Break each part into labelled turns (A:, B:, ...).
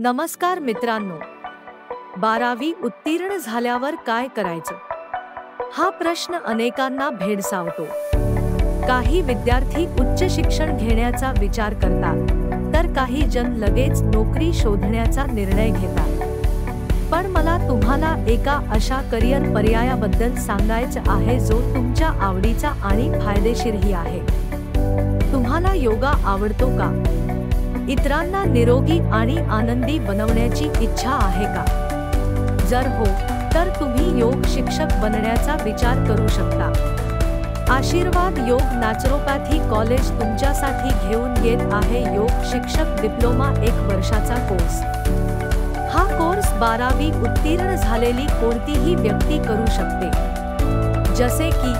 A: नमस्कार मित्रांनो, 12वी उत्तीर्ण झाल्यावर काय करायचं? हा प्रश्न अनेकांना भेडसावतो. काही विद्यार्थी उच्च शिक्षण घेण्याचा विचार करतात, तर काही जण लगेच नोकरी शोधण्याचा निर्णय घेतात. पण मला तुम्हाला एका अशा करिअर पर्यायाबद्दल सांगायचं आहे जो तुमच्या आवडीचा आणि फायदेशीरही आहे. तुम्हाला योगा आवडतो का? इतरांना निरोगी आणि आनंदी बनवण्याची इच्छा आहे का? जर हो, तर तुम्ही योग शिक्षक बनण्याचा विचार करू शकता. आशीर्वाद योग नॅचरोपॅथी कॉलेज तुमच्यासाठी घेऊन येत आहे योग शिक्षक डिप्लोमा 1 वर्षाचा कोर्स. हा कोर्स 12वी उत्तीर्ण झालेली कोणतीही व्यक्ती करू शकते. जसे की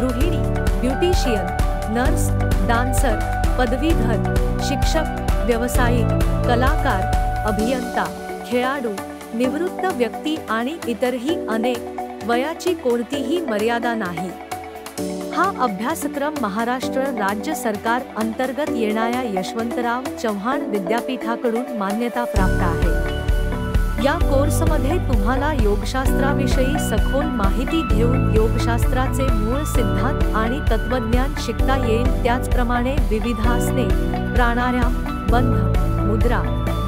A: गृहिणी, ब्युटिशियन, नर्स, डान्सर, पदवीधर, शिक्षक, व्यावसायिक, कलाकार, अभियंता, खेळाडू, निवृत्त व्यक्ती आणि इतरही अनेक. वयाची कोणतीही मर्यादा नाही. हा अभ्यासक्रम महाराष्ट्र राज्य सरकार अंतर्गत येणाऱ्या यशवंतराव चव्हाण विद्यापीठाकडून मान्यता प्राप्त आहे. या कोर्समध्ये तुम्हाला योगशास्त्राविषयी सखोल माहिती घेऊन योगशास्त्राचे मूळ सिद्धांत आणि तत्त्वज्ञान शिकता येईल. त्याचप्रमाणे विविध आसने, प्राणायाम, बंध, मुद्रा,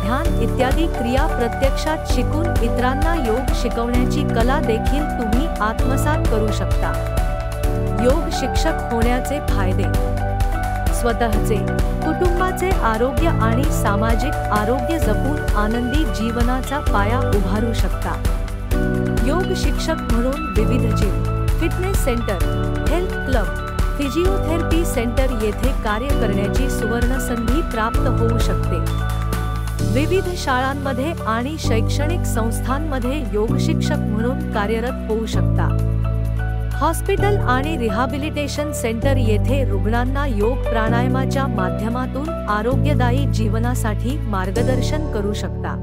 A: ध्यान इत्यादी क्रिया प्रत्यक्षात शिकून इतरांना योग शिकवण्याची कला देखील तुम्ही आत्मसात करू शकता. योग शिक्षक होण्याचे फायदे: स्वतःचे, कुटुंबाचे आरोग्य आणि सामाजिक आरोग्य जपून आनंदी जीवनाचा पाया उभारू शकता. योग शिक्षक म्हणून विविध gym, fitness centre, health club, physiotherapy centre येथे कार्य करण्याची सुवर्ण संधी प्राप्त होऊ शकते. विविध शाळांमध्ये आणि शैक्षणिक संस्थांमध्ये योग शिक्षक म्हणून कार्यरत होऊ शकता. हॉस्पिटल आणि रिहॅबिलिटेशन सेंटर येथे रुग्णांना योग प्राणायामाच्या माध्यमातून आरोग्यदायी जीवनासाठी मार्गदर्शन करू शकता.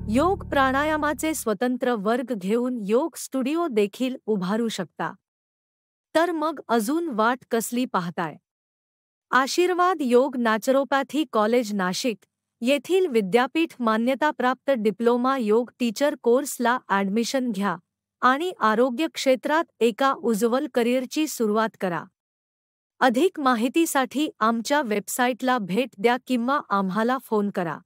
A: योग प्राणायामाचे स्वतंत्र वर्ग घेऊन योग स्टुडिओ देखील उभारू शकता. तर मग अजून वाट कसली पाहताय? आशीर्वाद योग नॅचरोपॅथी कॉलेज नाशिक येथील विद्यापीठ मान्यताप्राप्त डिप्लोमा योग टीचर कोर्सला ॲडमिशन घ्या आणि आरोग्य क्षेत्रात एका उज्ज्वल करिअरची सुरुवात करा. अधिक माहितीसाठी आमच्या वेबसाईटला भेट द्या किंवा आम्हाला फोन करा.